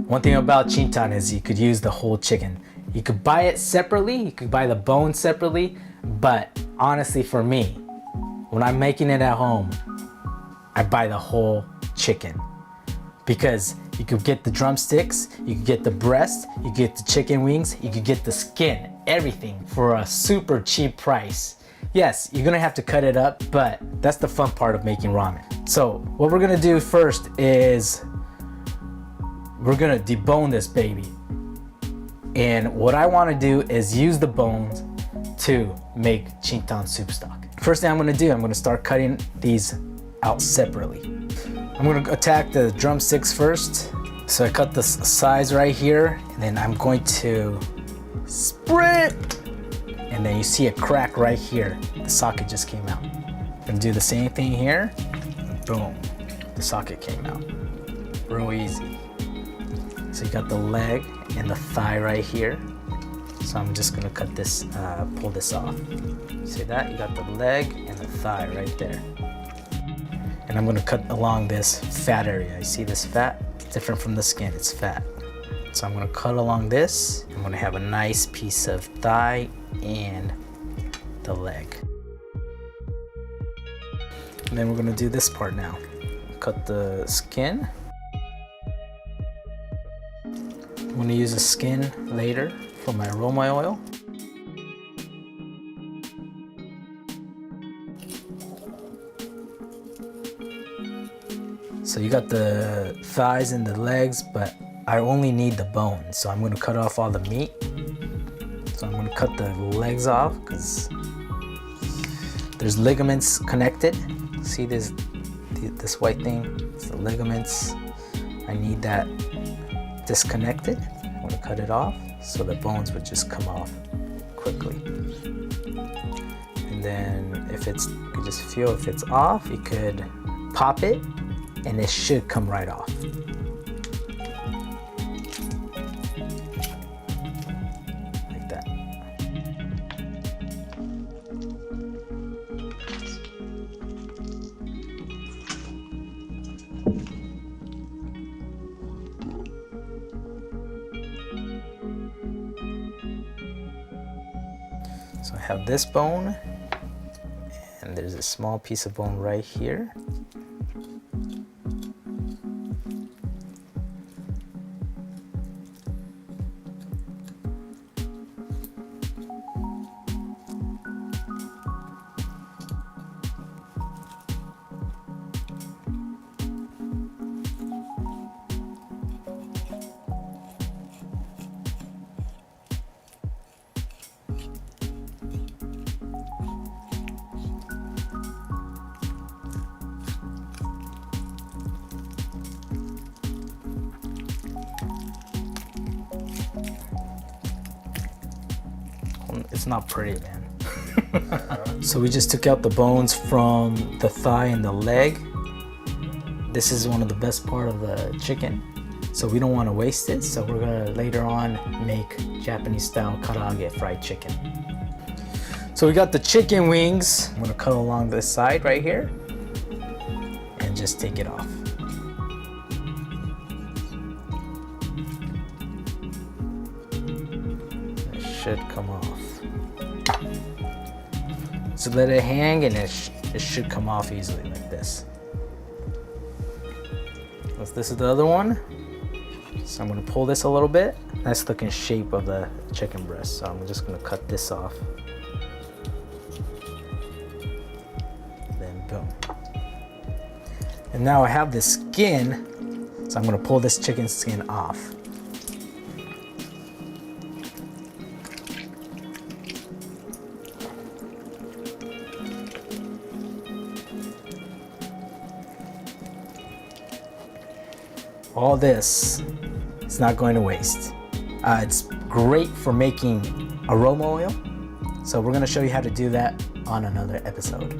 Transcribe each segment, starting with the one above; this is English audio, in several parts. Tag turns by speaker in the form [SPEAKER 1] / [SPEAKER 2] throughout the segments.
[SPEAKER 1] One thing about chintan is you could use the whole chicken. You could buy it separately, you could buy the bone separately, but honestly for me, when I'm making it at home, I buy the whole chicken. Because you could get the drumsticks, you could get the breast, you could get the chicken wings, you could get the skin, everything for a super cheap price. Yes, you're gonna have to cut it up, but that's the fun part of making ramen. So what we're gonna do first is we're gonna debone this baby. And what I wanna do is use the bones to make chintan soup stock. First thing I'm gonna do, I'm gonna start cutting these out separately. I'm gonna attack the drumsticks first. So I cut the size right here, and then I'm going to split. And then you see a crack right here. The socket just came out. I'm gonna do the same thing here. Boom, the socket came out. Real easy. So you got the leg and the thigh right here. So I'm just gonna cut this, pull this off. See that? You got the leg and the thigh right there. And I'm gonna cut along this fat area. You see this fat? It's different from the skin, it's fat. So I'm gonna cut along this. I'm gonna have a nice piece of thigh and the leg. And then we're gonna do this part now. Cut the skin. I'm gonna use the skin later for my aroma oil. So you got the thighs and the legs, but I only need the bone. So I'm gonna cut off all the meat. So I'm gonna cut the legs off because there's ligaments connected. See this white thing? It's the ligaments. I need that disconnected. I'm gonna cut it off so the bones would just come off quickly. And then if it's, you could just feel if it's off, you could pop it and it should come right off. Like that. So I have this bone, and there's a small piece of bone right here. It's not pretty, man. So we just took out the bones from the thigh and the leg. This is one of the best part of the chicken. So we don't want to waste it. So we're gonna later on make Japanese style karaage fried chicken. So we got the chicken wings. I'm gonna cut along this side right here and just take it off. It should come off. So let it hang and it should come off easily like this. So this is the other one. So I'm gonna pull this a little bit. Nice looking shape of the chicken breast. So I'm just gonna cut this off. Then boom. And now I have this skin. So I'm gonna pull this chicken skin off. All this is not going to waste. It's great for making aroma oil. So we're gonna show you how to do that on another episode.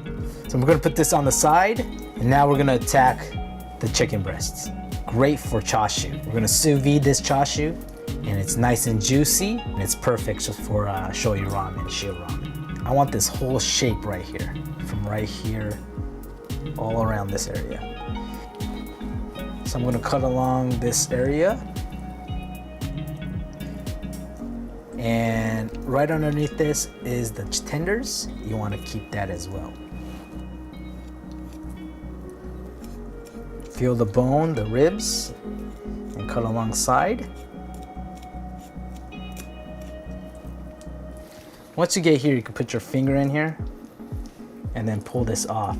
[SPEAKER 1] So we're gonna put this on the side, and now we're gonna attack the chicken breasts. Great for chashu. We're gonna sous vide this chashu, and it's nice and juicy, and it's perfect just for shoyu ramen, shio ramen. I want this whole shape right here, from right here, all around this area. So I'm gonna cut along this area And right underneath this is the tenders. You want to keep that as well. Feel the bone, the ribs, and cut alongside. Once you get here, you can put your finger in here and then pull this off.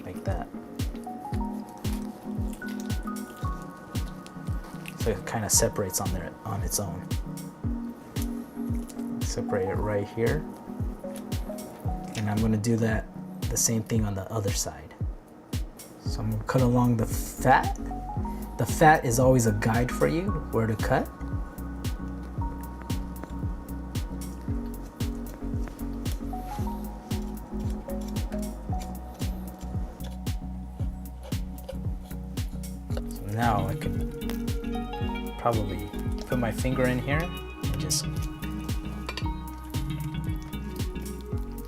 [SPEAKER 1] Like that. So it kind of separates on there on its own. Separate it right here. And I'm going to do the same thing on the other side. So I'm going to cut along the fat. The fat is always a guide for you where to cut. So now I can probably put my finger in here and just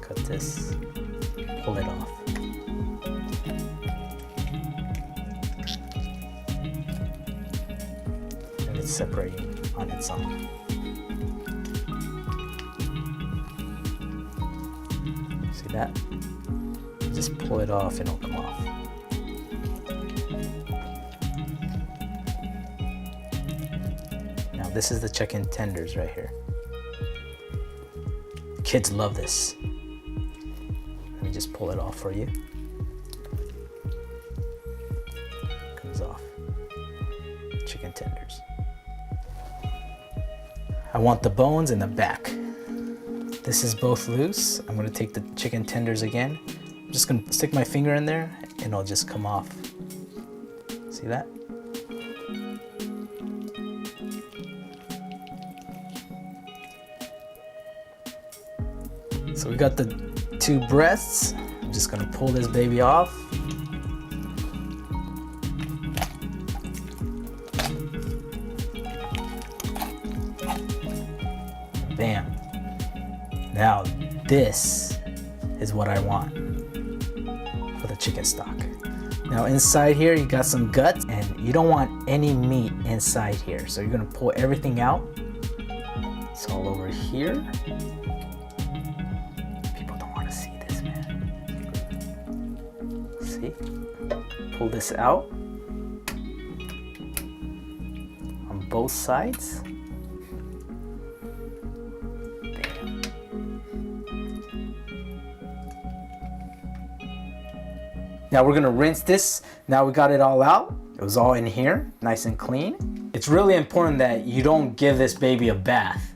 [SPEAKER 1] cut this, pull it off. Separating on its own. See that? Just pull it off and it'll come off. Now this is the chicken tenders right here. Kids love this. Let me just pull it off for you. Comes off. Chicken tenders. I want the bones in the back. This is both loose. I'm gonna take the chicken tenders again. I'm just gonna stick my finger in there and it'll just come off. See that? So we got the two breasts. I'm just gonna pull this baby off. Bam. Now this is what I want for the chicken stock. Now inside here you got some guts and you don't want any meat inside here. So you're gonna pull everything out. It's all over here. People don't want to see this, man. See? Pull this out on both sides. Now we're gonna rinse this. Now we got it all out. It was all in here, nice and clean. It's really important that you don't give this baby a bath.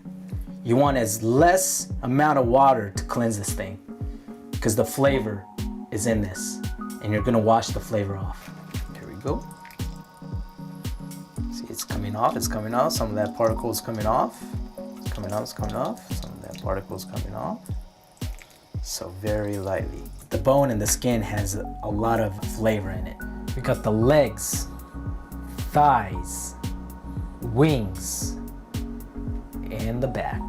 [SPEAKER 1] You want as less amount of water to cleanse this thing because the flavor is in this and you're gonna wash the flavor off. Here we go. See, it's coming off, it's coming off. Some of that particle is coming off. It's coming off, it's coming off. Some of that particle is coming off. So very lightly. The bone and the skin has a lot of flavor in it. We got the legs, thighs, wings, and the back.